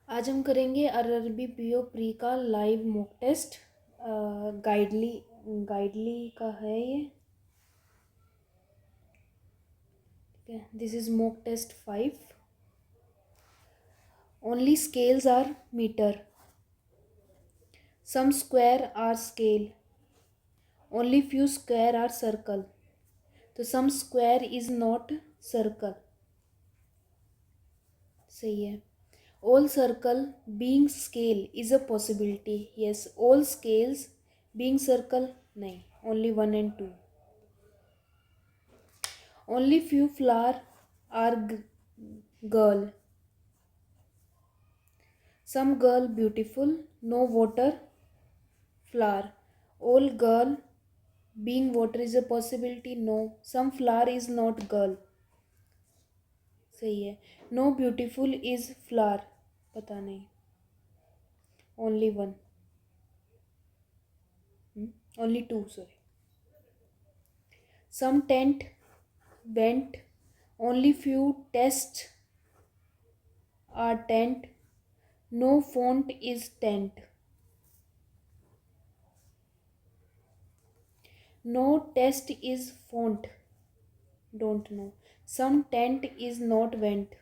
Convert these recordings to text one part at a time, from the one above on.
आज हम करेंगे आरआरबी पीओ प्री का लाइव मॉक टेस्ट। गाइडली का है ये। ठीक है, this is mock test 5। Only scales are metre, some square are scale, only few square are circle. तो some square is not circle, सही है। All circle being scale is a possibility. Yes, all scales being circle, नहीं, only 1 and 2. Only few flower are girl. Some girl beautiful, no water flower. All girl being water is a possibility. No, some flower is not girl, सही है। No beautiful is flower, पता नहीं, only one, only two, sorry. Some tent went, only few tests are tent, no font is tent. No test is font, don't know. Some tent is not went,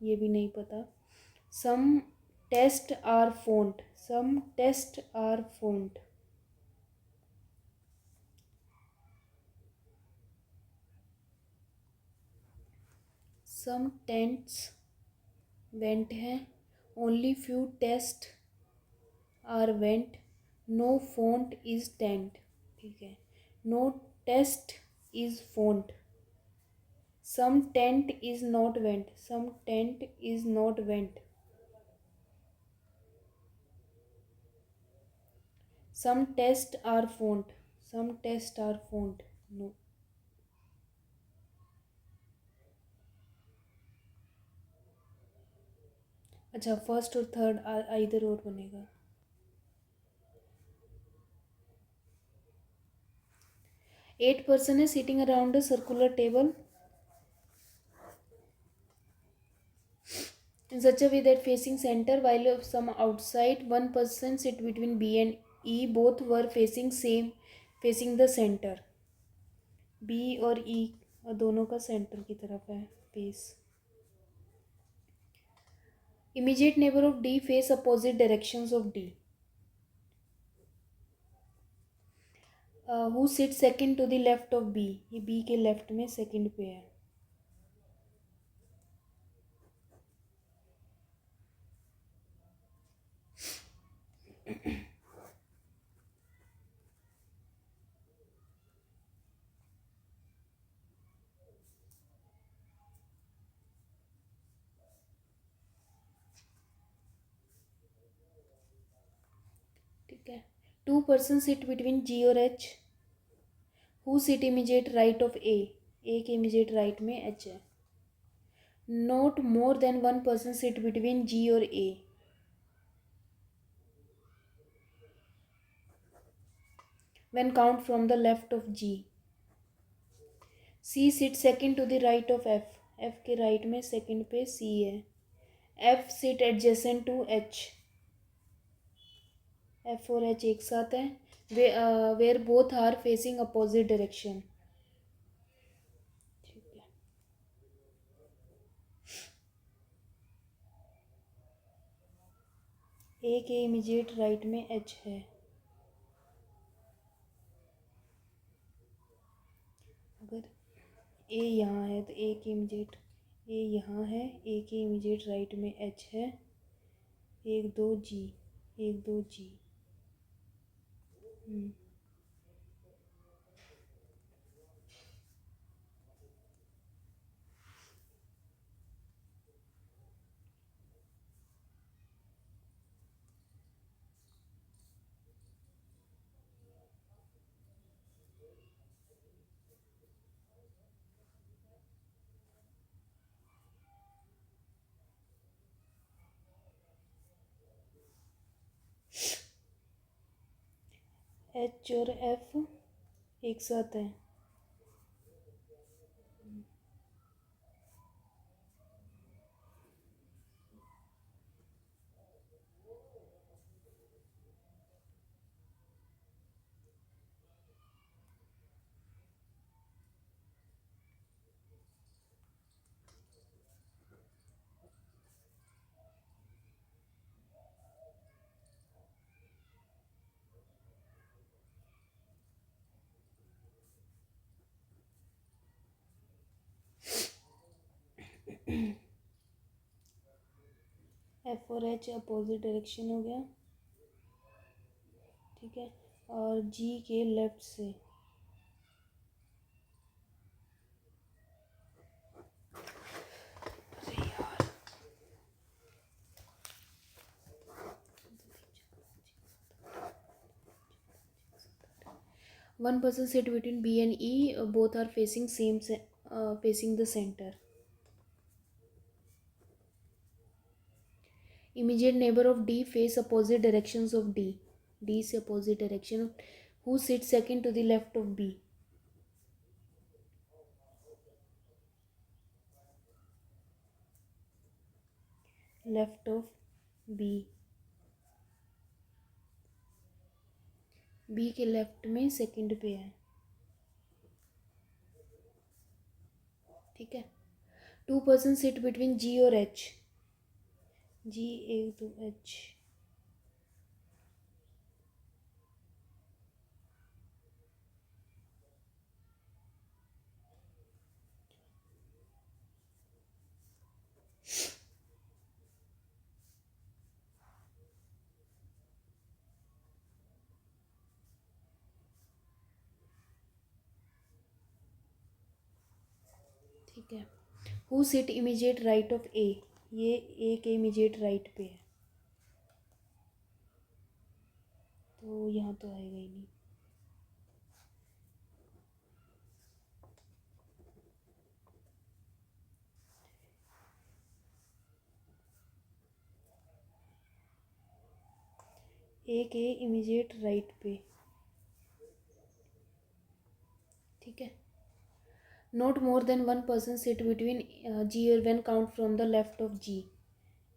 ये भी नहीं पता। Some test are font, some test are font. Some tents went है, only few test are went, no font is tent, ठीक है। No test is font. Some tent is not went, some tent is not went. Some tests are font, some tests are font. No. अच्छा, first और third इधर और बनेगा। Eight person है sitting around a circular table in such a way that facing center, while some outside one person sit between B and E. Both were facing the center. B और E दोनों का centre की तरफ है face. Immediate neighbor of D face opposite directions of D. Who sits second to the left of B? ये B के left में second पे है। ठीक है। Two person sit between G और H. Who sit immediate right of A के immediate right में H है। Not more than one person sit between G और A. When count from the left of G. C sit second to the right of F. F के right में second पे C है। F sit adjacent to H. F और H एक साथ है। Where both are facing opposite direction. A के immediate right में H है। अगर ए यहाँ है तो ए के इमीजिएट ए यहाँ है, ए के इमीजिएट राइट में H है। एक दो G, एक दो G। H और F एक साथ है। एफ और एच अपोजिट डायरेक्शन हो गया, ठीक है। और जी के लेफ्ट से, अरे यार 1 person sit between B and E, both are facing facing the center. Immediate neighbor of D face opposite directions of D. D से opposite direction. Who sits second to the left of B? Left of B. B के left में second पे है, ठीक है। 2 person sit between G और H. G 1 2 H. ठीक है। Who sit immediate right of A, ये ए के इमीजिएट राइट पे है, तो यहाँ तो आएगा ही नहीं। ए के इमीजिएट राइट पे, ठीक है। Not more than 1 person sit between G और when count from the left of G.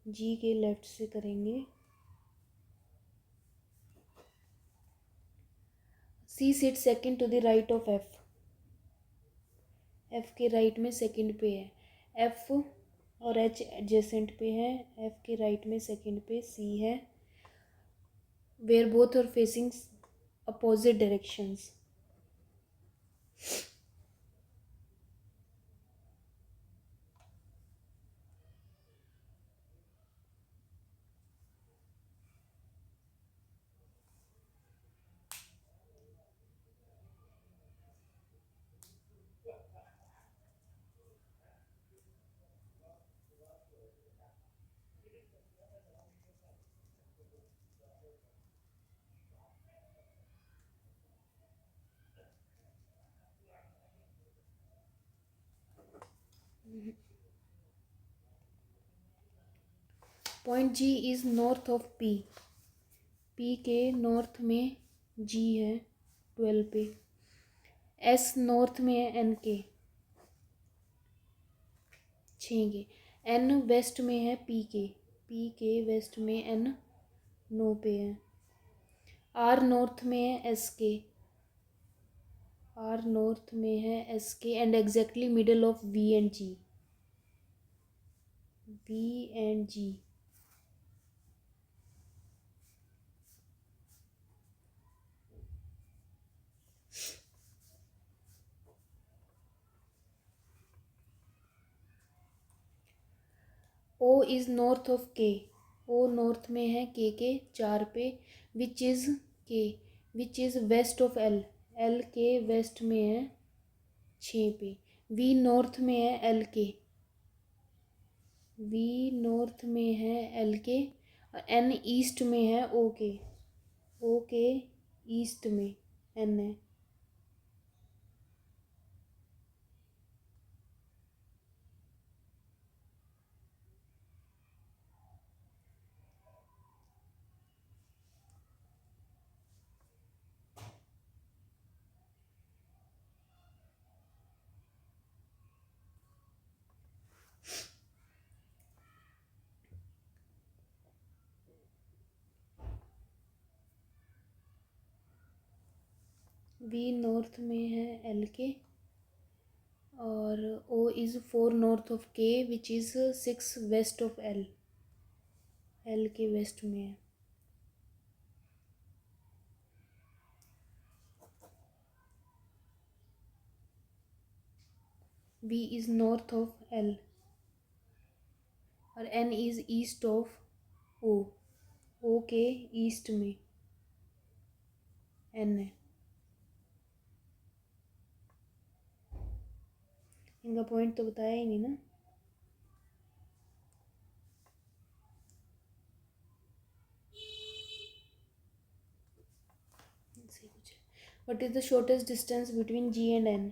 G के लेफ्ट से करेंगे। C sit second to the right of F. F के राइट में सेकंड पे है, एफ और एच एडजेसेंट पे है। एफ के राइट में सेकंड पे सी है, where both are facing opposite directions. Point G is north of P. P के नॉर्थ में जी है 12 पे। एस नॉर्थ में है एन के 6 के। एन वेस्ट में है पी के, पी के वेस्ट में एन 9 पे है। आर नॉर्थ में है एस के, आर नॉर्थ में है S K and exactly middle of V and G, V and G. O is north of K, O north में है के 4 पे। Which is K, which is west of L, L के west में है 6 पे। वी नॉर्थ में है एल के, वी नॉर्थ में है एल के। और एन ईस्ट में है ओ के, ओ के ईस्ट में एन है। वी नॉर्थ में है एल के और O is 4 north of K which is 6 west of L, L के वेस्ट में है। V is north of L, और N is east of O, O के ईस्ट में N है। इनका पॉइंट तो बताया ही नहीं ना। What is the shortest distance between G and N?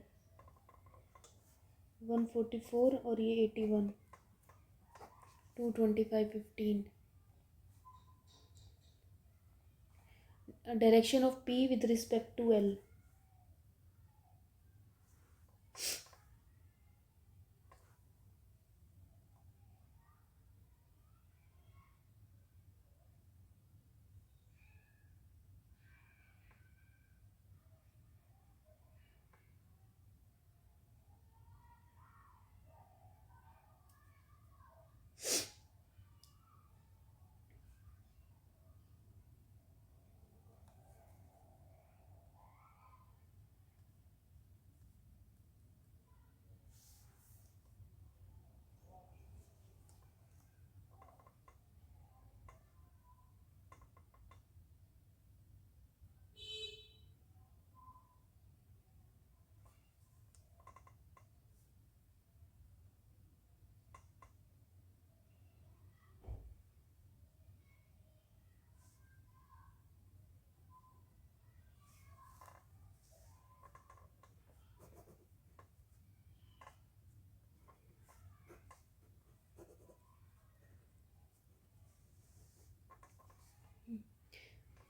144 और ये 81, 225, 15। Direction of P with respect to L.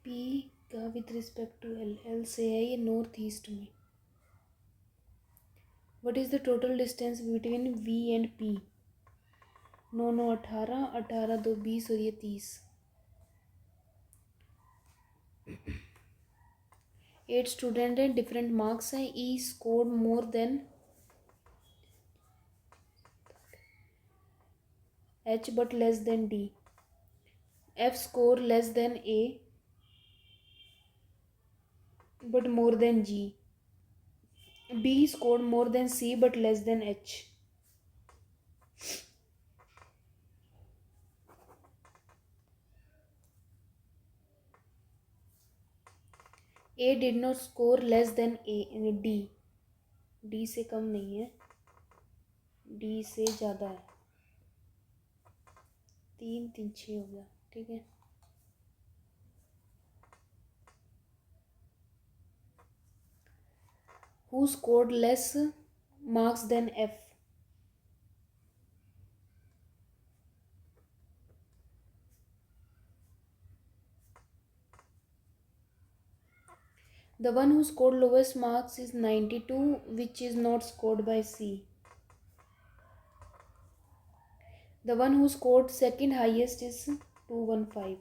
P का with respect to L, L से है ये नॉर्थ ईस्ट में। What is the total distance between V and P? 9 9 18, 18 2 20 और ये 30। 8 student हैं, डिफरेंट मार्क्स हैं। E scored more than H but less than D। F score less than A but more than G। B scored more than C but less than H. A did not score less than D. D से कम नहीं है, D से ज़्यादा है। 3 3 6 हो गया, ठीक है। Who scored less marks than F? The one who scored lowest marks is 92, which is not scored by C. The one who scored second highest is 215.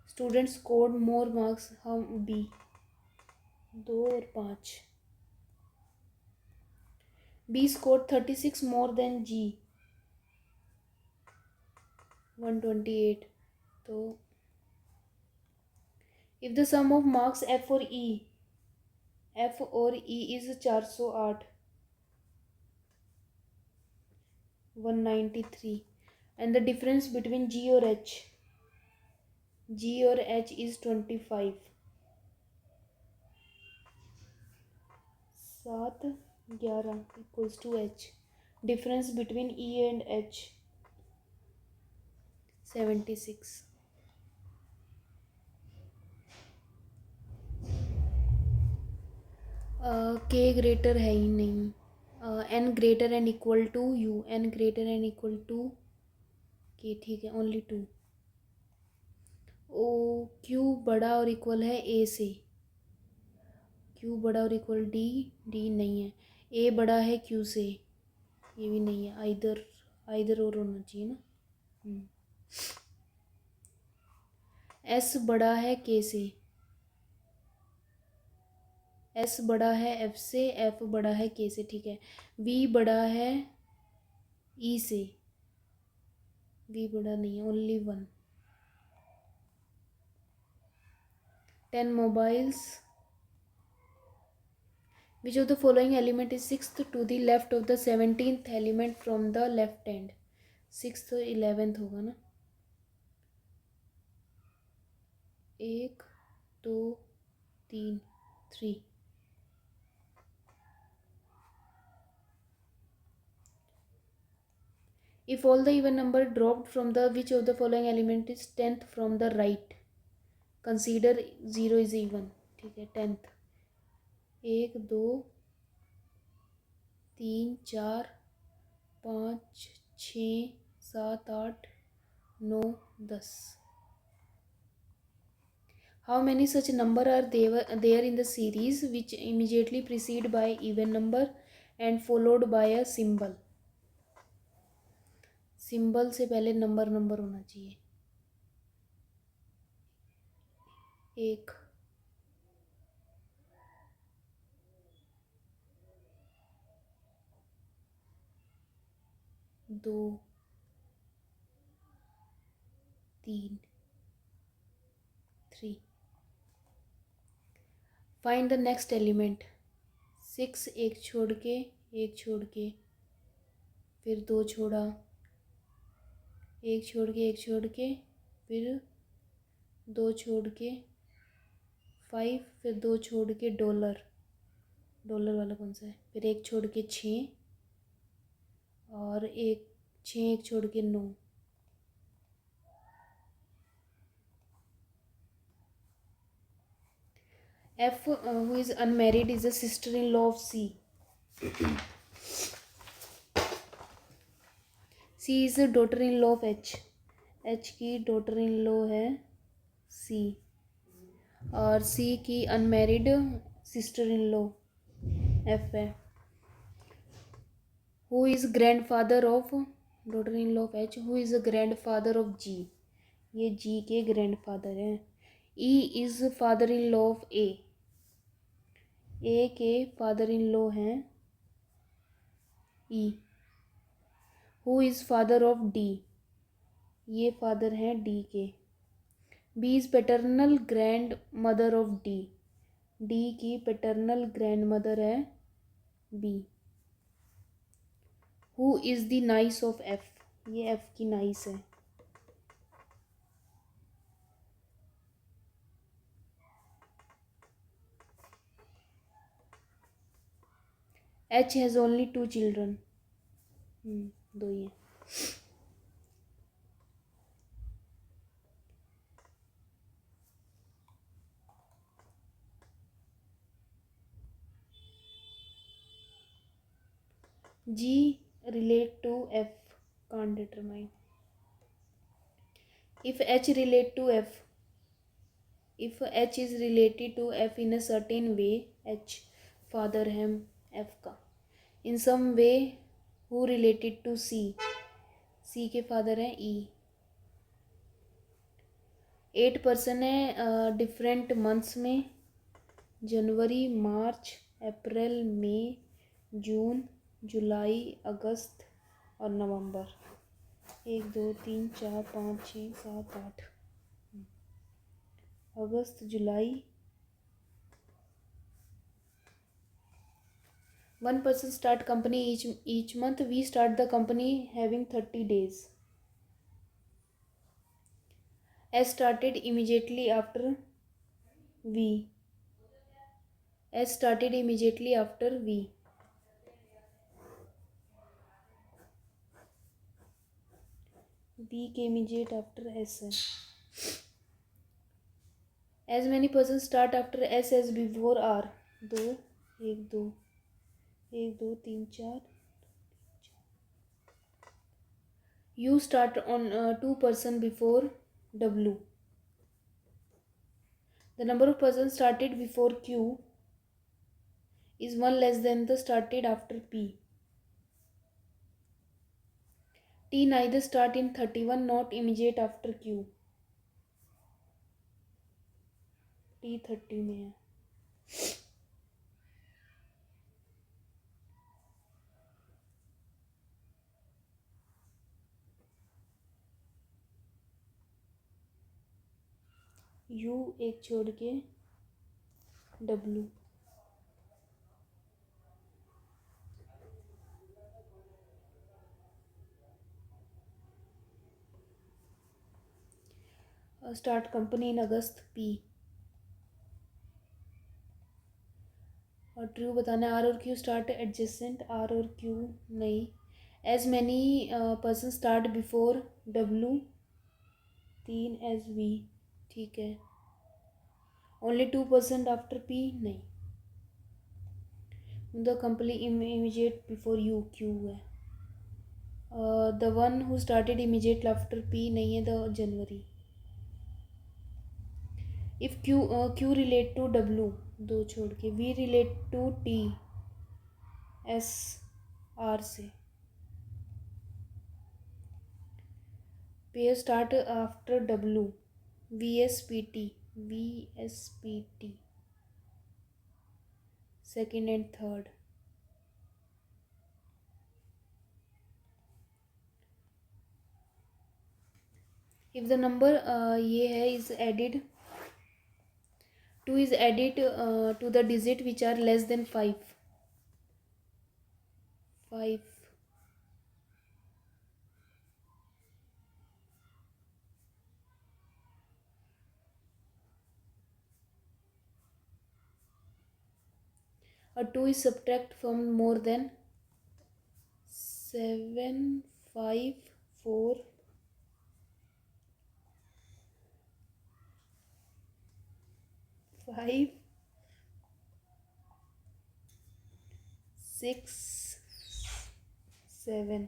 Student scored more marks, how B? 2 और 5। B scored 36 more than G, 128. तो if the sum of marks F और E is 408, 193, and the difference between G और H is 25, 7 11 equals to H. Difference between E and H 76. K greater है ही नहीं। N greater and equal to U, N greater and equal to K, ठीक है, only 2। O Q बड़ा और equal है A से, Q बड़ा और इक्वल D नहीं है। A बड़ा है Q से, ये भी नहीं है। आइदर और होना चाहिए ना। S बड़ा है K से, S बड़ा है F से, F बड़ा है K से, ठीक है। V बड़ा है E से, V बड़ा नहीं है, only 1। 10 mobiles. Which of the following element is sixth to the left of the 17th element from the left hand? 6th 11th होगा ना। 1 2 3 3। If all the even number dropped from the which of the following element is 10th from the right, consider 0 is even। ठीक है, 10th 1 2 3 4 5 6 7 8 9 10। How many such number are there in the series which immediately precede by even number and followed by a symbol? Symbol से पहले number होना चाहिए। 1 2 3 3। Find the next element. 6 एक छोड़ के फिर 2 छोड़ा, एक छोड़ के फिर 2 छोड़ के 5, फिर 2 छोड़ के डॉलर वाला कौन सा है, फिर 1 छोड़ के 6 और 6 एक छोड़ के 9। F who is unmarried is a sister-in-law of C. C is a daughter-in-law of H. H की daughter-in-law है C और C की unmarried sister-in-law F है। Who is grandfather of daughter-in-law of H? Who is a grandfather of G? ये G के grandfather हैं। E is father-in-law of A. A के father-in-law हैं E. Who is father of D? ये father हैं D के। B is paternal grandmother of D. D की paternal grandmother है B. Who is the niece of F? ये F की niece है। H has only 2 children. 2 ही है। G relate to F, can't determine. If H relate to F, if H is related to F in a certain way, H father है F का। In some way who related to C, C के father हैं E। 8 person है different months में, जनवरी मार्च अप्रैल मई जून जुलाई अगस्त और नवंबर। 1 2 3 4 5 6 7 8 अगस्त जुलाई। 1 person start company each month. We start the company having 30 days. S started immediately after V. S started immediately after V. V के immediate after S है। As many persons start after S as before R. 2 1 2 1 2 3 4। U start on 2 person before W. The number of persons started before Q is 1 less than the started after P. T neither start in 31 not immediate after Q. T 30 में है। U एक छोड़ के W। Start company in August. P. और true बताना है. R और Q start adjacent. R और क्यू नहीं. As many person start before W. 3 as V. ठीक है. Only 2% after P. नहीं. The company immediate before U. Q है. The one who started immediate after P नहीं है. The January. If Q relate to W. 2 छोड़ के. V relate to T. S R से. Pair start after W. V S P T. V S P T. Second and third. If the number ये है is added. 2 is added to the digit which are less than 5. 5. 2 is subtract from more than 7. 5. 4. 5. 6. 7.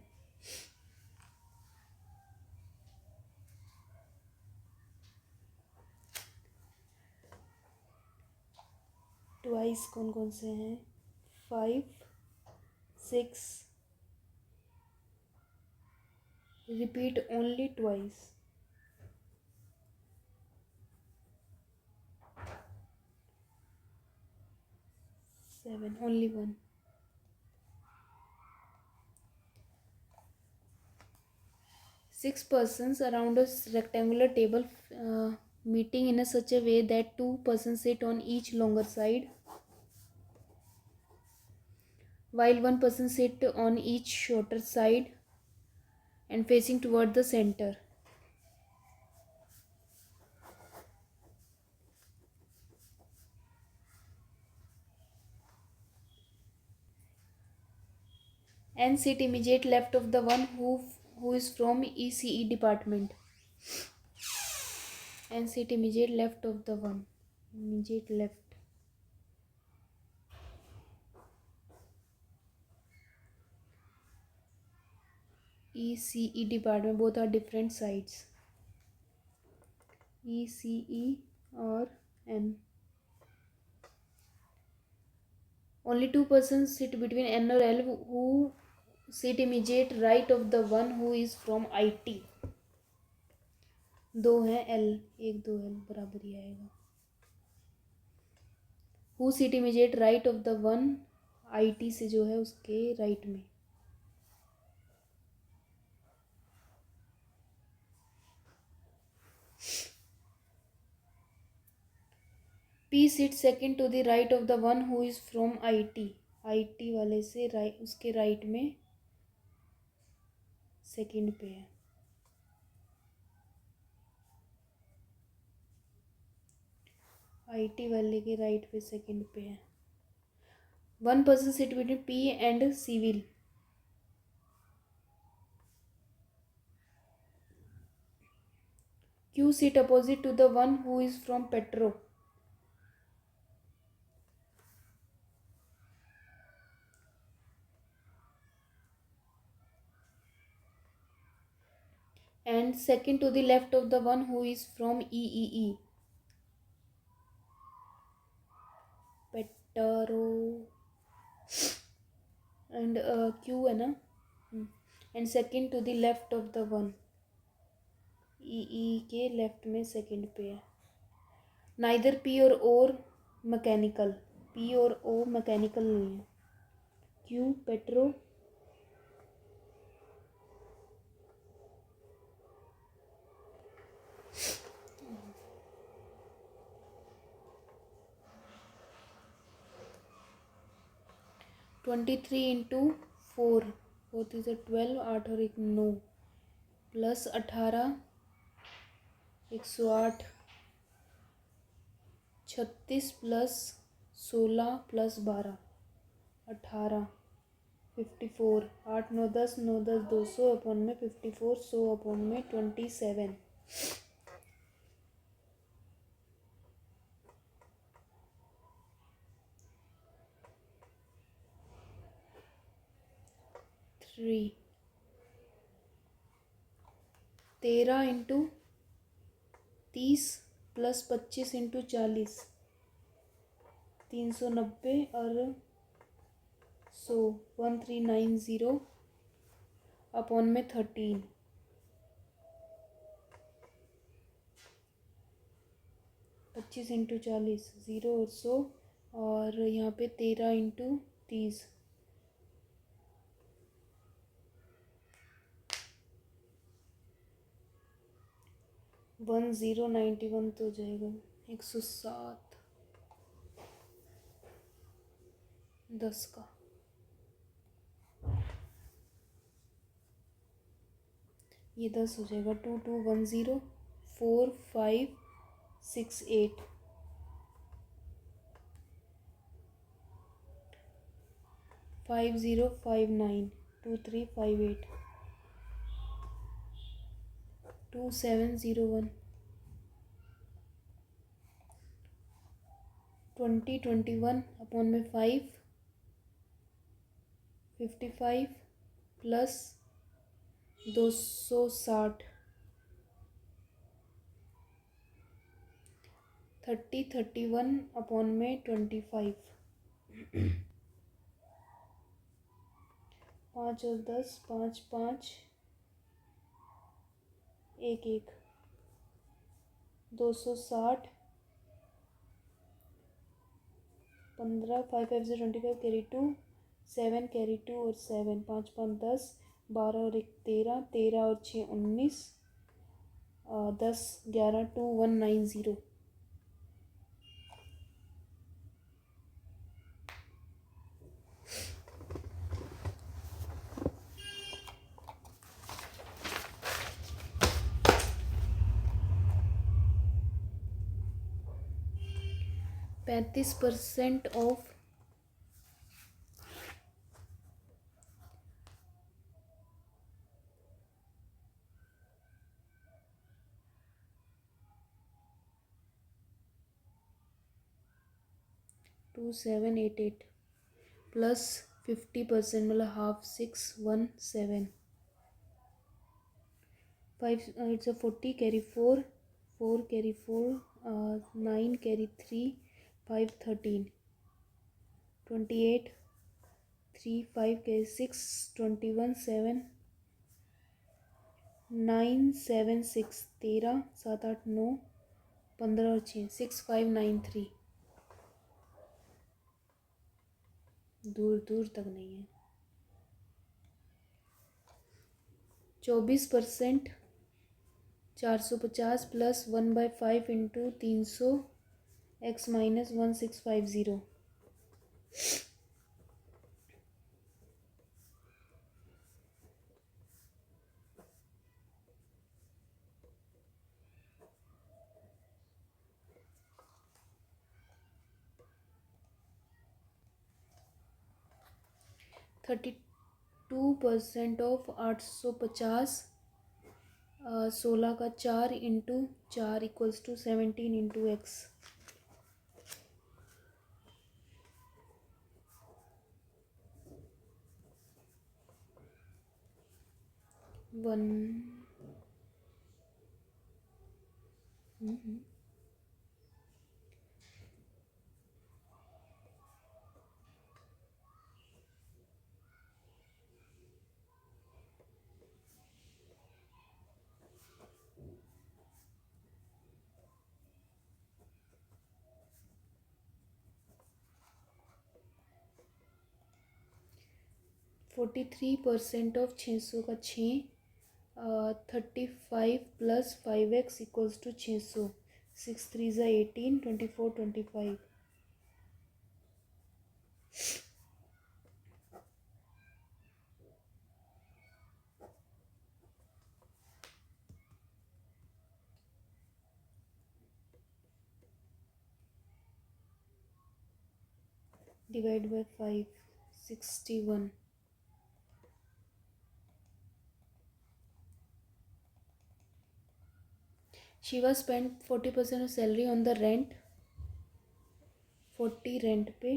Twice कौन कौन से हैं? 5. 6. Repeat only twice. 7 only 1. 6 persons around a rectangular table meeting in such a way that 2 persons sit on each longer side while 1 person sit on each shorter side and facing toward the center. And sit immediate left of the one who is from ECE department. And sit immediate left of the one. Immediate left. ECE department. Both are different sides. ECE or N. Only 2 persons sit between N or L who sit immediate right of the one who is from IT. 2 हैं L. 1 2 L बराबर ही आएगा. Who sit immediate right of the one IT से जो है उसके right में. P sits second to the right of the one who is from IT. IT वाले से राइट उसके राइट में सेकंड पे है. IT वाले के राइट पे सेकंड पे है. 1 person sit between P and civil. Q sit opposite to the one who is from Petro. And second to the left of the one who is from EEE. Petro. And Q है ना. And second to the left of the one. EE के left में second पे है. Neither P और O mechanical. P और O mechanical नहीं है. Q petro. (23 into 4). 4 3 12. 8 और 1 9. प्लस 18 108, 36 प्लस 16 प्लस 12, 18, 54, 8 9 10, 9 10 200 अपॉन में 54, 100 अपॉन में 27, 3, 13 इंटू 30 प्लस 25 इंटू 40, 390 और 100, 1390 अपॉन में 13, 25 इंटू 40 0 और 100 और यहाँ पे 13 इंटू 30, 1091 तो हो जाएगा 107 10 का। ये 10 हो जाएगा 2210 4568 5059 2358 2701 2021 अपॉन में 5 55 प्लस 260 31 अपॉन में 25, 5 और 10 5 5 1 1 260 15 5 5 से 25 कैरी 2 7 कैरी 2 और 7 5 5 10 12 और 1 13 13 और 6 19 10 11 2190 35% ऑफ 2788 प्लस 50% मतलब half 617 5 it's 40 carry 4 4 carry 4 9 carry 3 5 13 28 3 5 carry 6 21 7 9 7 6 13 7 8 9 15 और 6 6593 दूर दूर तक नहीं है। 24% 450 plus 1/5 into 300 x minus 1650 32% of 850 16 का 4 into 4 equals to 17 into x 1 43% of 600 का 6 35 प्लस 5x इक्वल्स टू 600 6 3 ज़ा 18 24 25 Divide by 5. 61. Shiva spent 40% of salary on the rent. 40 rent पे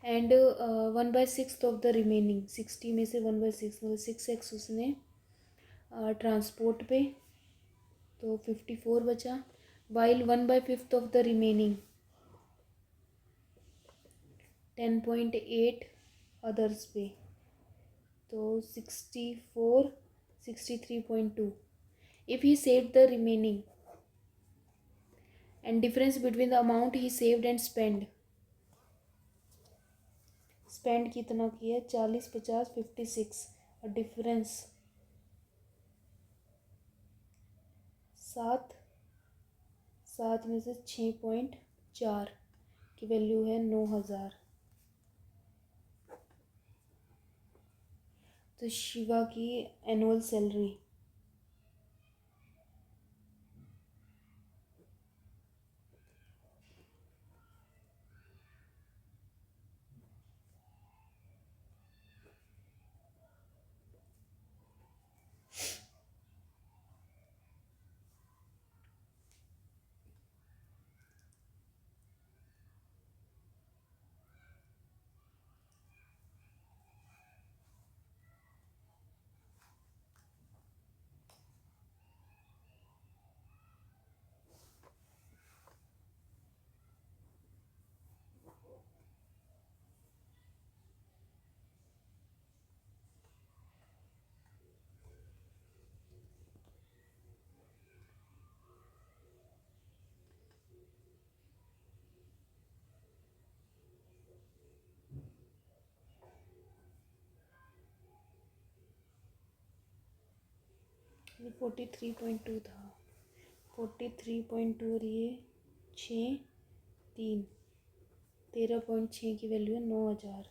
एंड 1/6 ऑफ द रिमेनिंग 60 में से 1/6 मतलब 6x उसने ट्रांसपोर्ट पे, तो 54 बचा. While 1/5 of the remaining 10.8 others पे, तो 64 63.2. If he save the remaining and difference between the amount he saved and spend कितना किया 40 50 56 और डिफरेंस 7 7 में से 6.4 की वैल्यू है 9,000. तो शिवा की एनुअल सैलरी 43.2 था. 43.2 और ये 6 3 13.6 की वैल्यू है 9,000.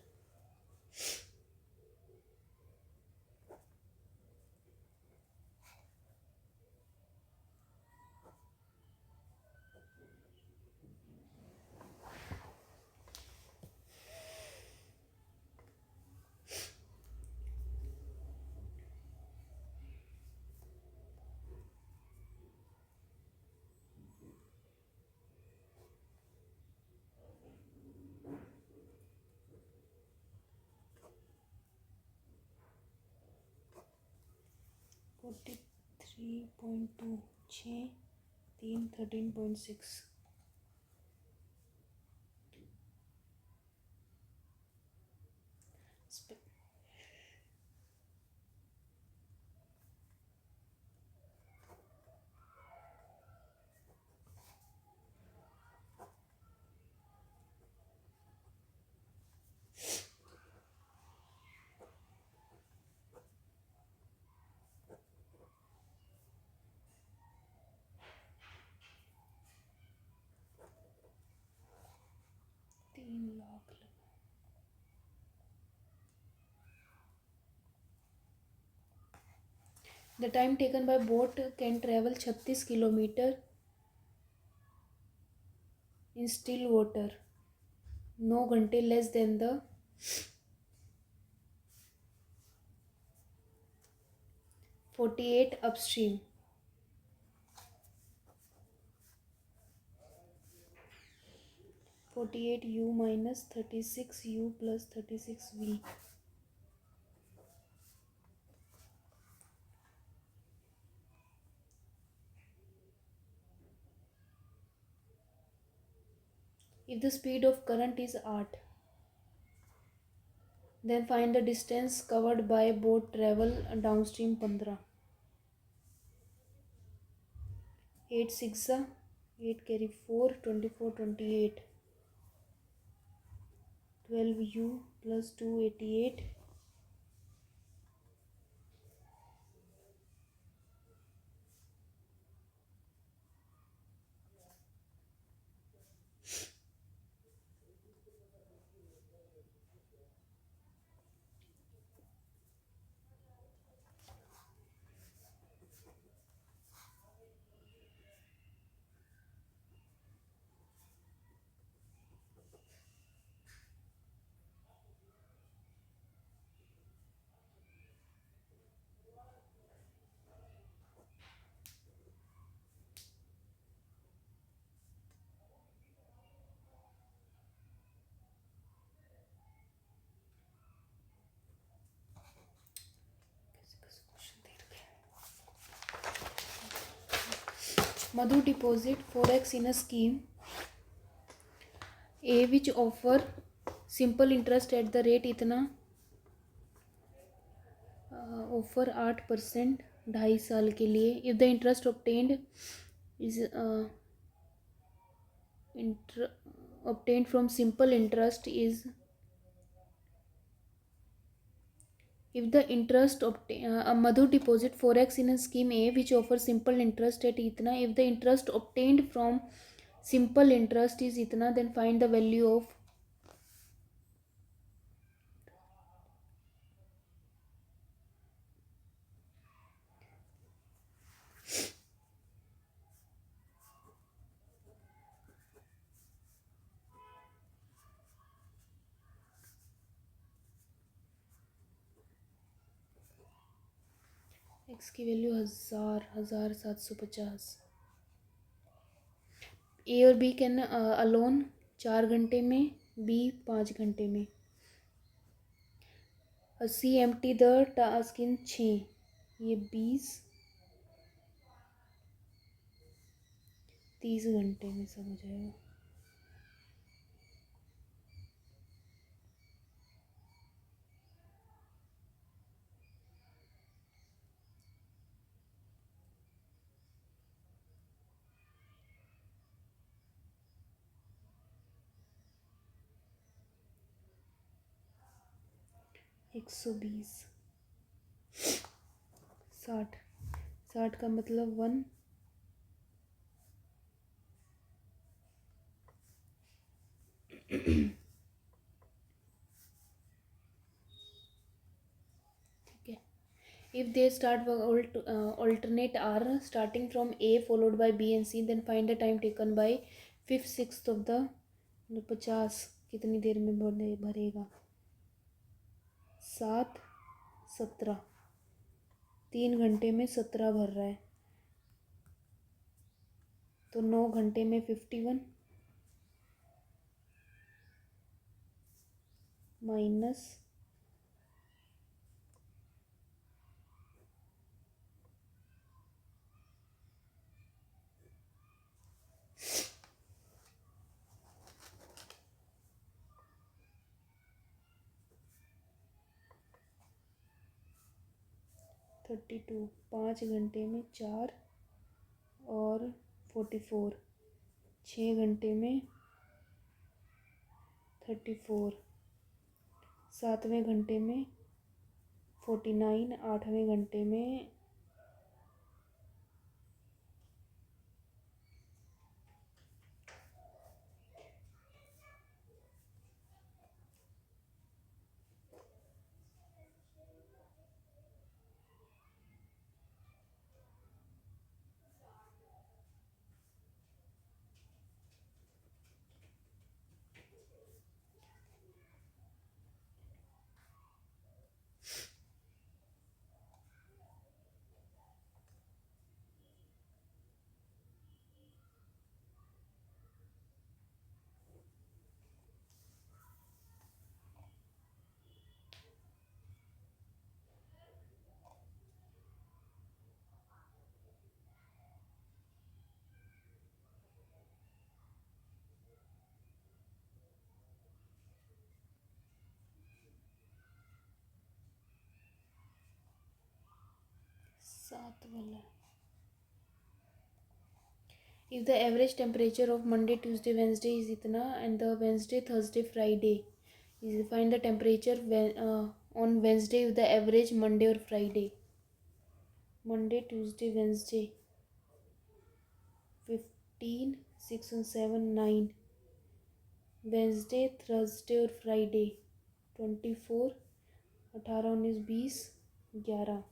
फोर्टी 3.2 6 3 13.6. स्प- 3 lakh. The time taken by boat can travel 36 kilometre in still water. 9 घंटे less than the 48 upstream. 48u minus 36u plus 36v. If the speed of current is 8, then find the distance covered by boat travel downstream 15. 8 6 8 carry 4 24 28. 12u plus 288. Madhu deposit forex in a scheme A which offer simple interest at the rate इतना offer 8% 2.5 साल के लिए. If the interest obtained is obtained from simple interest is if the interest Madhu deposit forex in a scheme A which offers simple interest at itna. If the interest obtained from simple interest is itna, then find the value of x की value 1750. ए और B can alone 4 घंटे में, B 5 घंटे में. सी empty the task in 6. ये 20-30 घंटे में सब हो जाएगा. एक 120 60 का मतलब 1. ठीक है. If they start alternate are starting from A followed by B and C, then find the time taken by 5/6 of the 50 कितनी देर में भरेगा. 7-17 3 घंटे में 17 भर रहा है. तो 9 घंटे में 51 माइनस 32. 5 घंटे में 4 और 44. 6 घंटे में 34. 7वें घंटे में 49. 8वें घंटे में 7 वाला. If the average temperature of Monday, Tuesday, Wednesday is itna and the Wednesday, Thursday, Friday is find the temperature on Wednesday with the average Monday or Friday. Monday, Tuesday, Wednesday 15 6 and 7 9. Wednesday, Thursday और Friday 24 18 19 20 11.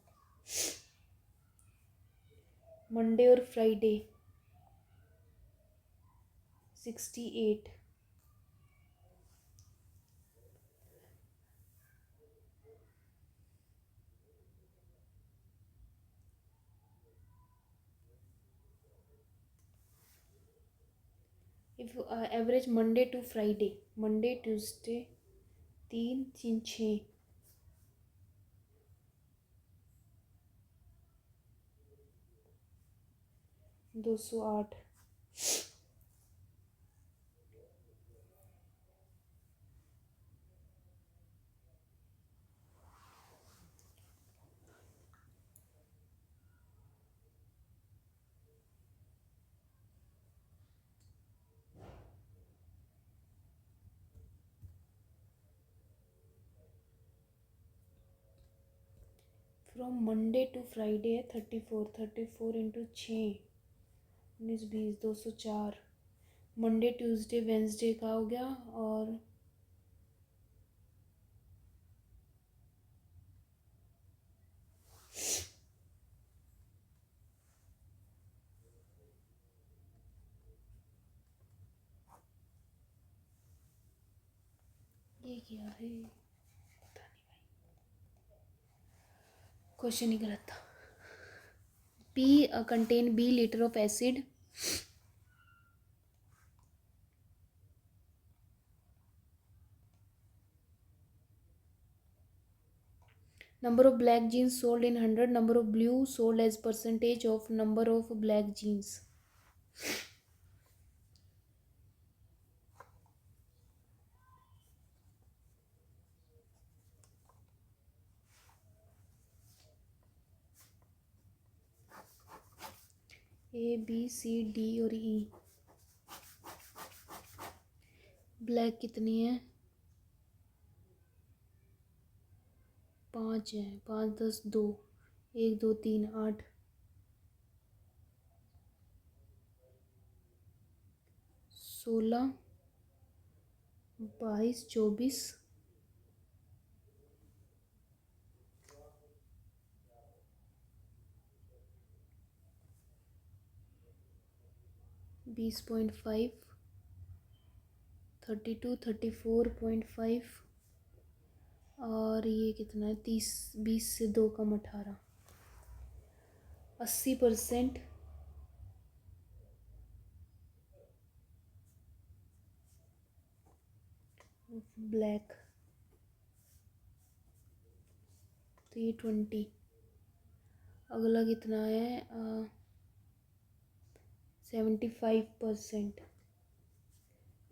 Monday और Friday 68. If average Monday to Friday, Monday, Tuesday 3 3 6. 208। From Monday to Friday है 34। 34 into 6 19 20 204। Monday Tuesday Wednesday का हो गया। और ये क्या है, पता नहीं भाई, क्वेश्चन ही गलत था। P contain B liter of acid. Number of black jeans sold in 100. Number of blue sold as percentage of number of black jeans. A B C D और E। ब्लैक कितनी है? 5 है। 5 10 2 1 2 3 8 16 22 24 20.5 32 34.5 और ये कितना है? 30 20 से 2 कम 18। 80% ब्लैक। तो ये 20। अगला कितना है? 75%।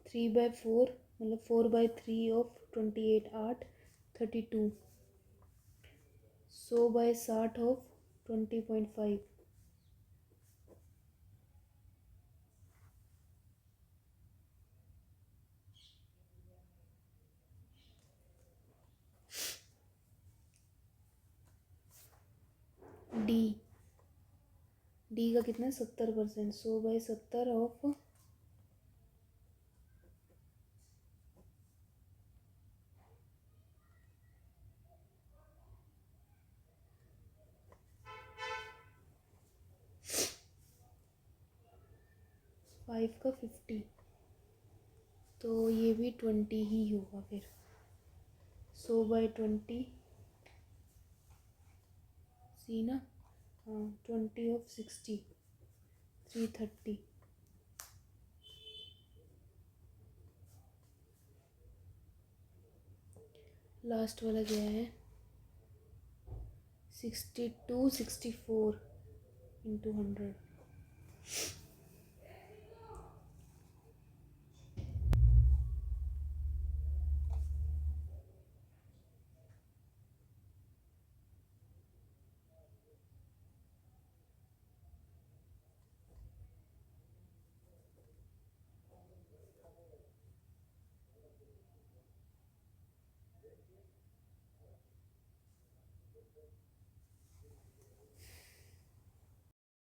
3/4 मतलब 4/3 ऑफ 28 8 32। 100/60 ऑफ 20.5। डी। डी का कितना है? 70%। 100/70 ऑफ 5 का 50। तो ये भी 20 ही होगा फिर। 100/20 सी ना। हाँ 20 ऑफ 60 330। लास्ट वाला क्या है? 62 64 इंटू 100।